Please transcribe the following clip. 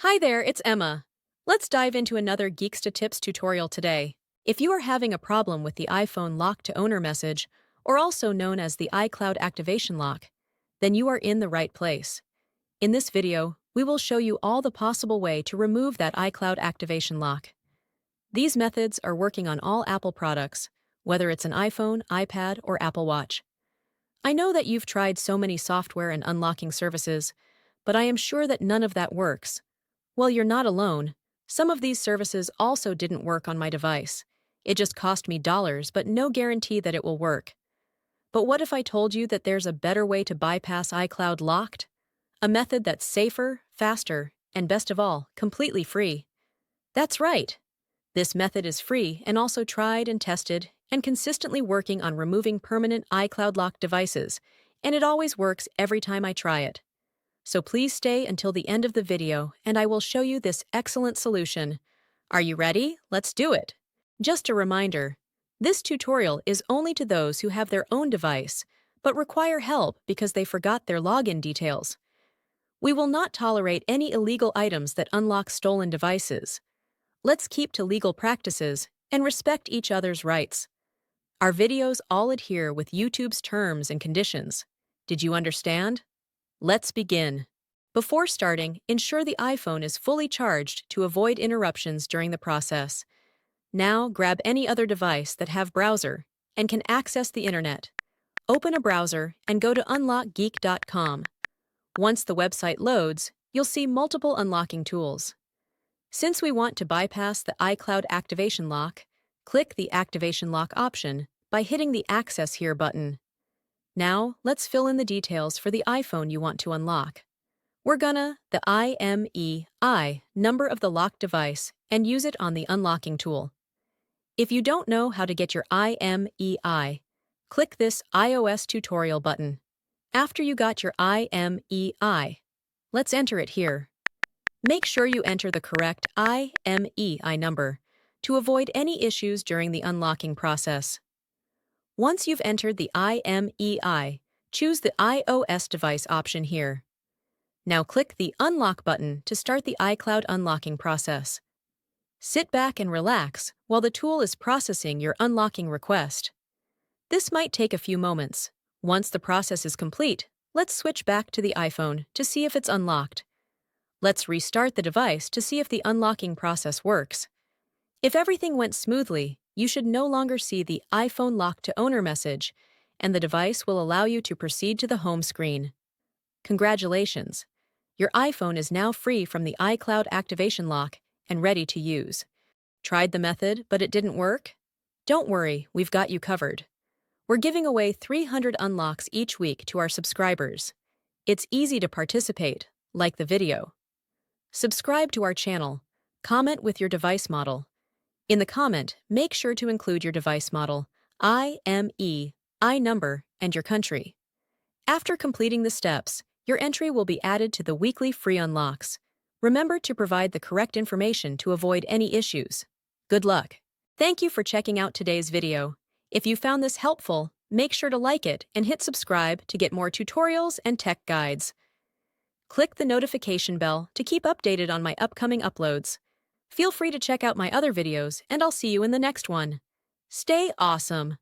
Hi there, it's Emma. Let's dive into another Geeksta Tips tutorial today. If you are having a problem with the iPhone lock to owner message, or also known as the iCloud activation lock, then you are in the right place. In this video, we will show you all the possible way to remove that iCloud activation lock. These methods are working on all Apple products, whether it's an iPhone, iPad, or Apple Watch. I know that you've tried so many software and unlocking services, but I am sure that none of that works. Well, you're not alone. Some of these services also didn't work on my device. It just cost me dollars, but no guarantee that it will work. But what if I told you that there's a better way to bypass iCloud locked? A method that's safer, faster, and best of all, completely free. That's right. This method is free and also tried and tested and consistently working on removing permanent iCloud locked devices, and it always works every time I try it. So please stay until the end of the video and I will show you this excellent solution. Are you ready? Let's do it! Just a reminder, this tutorial is only to those who have their own device, but require help because they forgot their login details. We will not tolerate any illegal items that unlock stolen devices. Let's keep to legal practices and respect each other's rights. Our videos all adhere with YouTube's terms and conditions. Did you understand? Let's begin. Before starting, ensure the iPhone is fully charged to avoid interruptions during the process. Now, grab any other device that have browser and can access the internet. Open a browser and go to unlockgeek.com. Once the website loads, you'll see multiple unlocking tools. Since we want to bypass the iCloud activation lock, click the Activation Lock option by hitting the Access Here button. Now, let's fill in the details for the iPhone you want to unlock. We're gonna the IMEI number of the locked device and use it on the unlocking tool. If you don't know how to get your IMEI, click this iOS tutorial button. After you got your IMEI, let's enter it here. Make sure you enter the correct IMEI number to avoid any issues during the unlocking process. Once you've entered the IMEI, choose the iOS device option here. Now click the Unlock button to start the iCloud unlocking process. Sit back and relax while the tool is processing your unlocking request. This might take a few moments. Once the process is complete, let's switch back to the iPhone to see if it's unlocked. Let's restart the device to see if the unlocking process works. If everything went smoothly, you should no longer see the iPhone lock to owner message, and the device will allow you to proceed to the home screen. Congratulations! Your iPhone is now free from the iCloud activation lock and ready to use. Tried the method, but it didn't work? Don't worry, we've got you covered. We're giving away 300 unlocks each week to our subscribers. It's easy to participate, like the video. Subscribe to our channel. Comment with your device model. In the comment, make sure to include your device model, IMEI number, and your country. After completing the steps, your entry will be added to the weekly free unlocks. Remember to provide the correct information to avoid any issues. Good luck! Thank you for checking out today's video. If you found this helpful, make sure to like it and hit subscribe to get more tutorials and tech guides. Click the notification bell to keep updated on my upcoming uploads. Feel free to check out my other videos, and I'll see you in the next one. Stay awesome!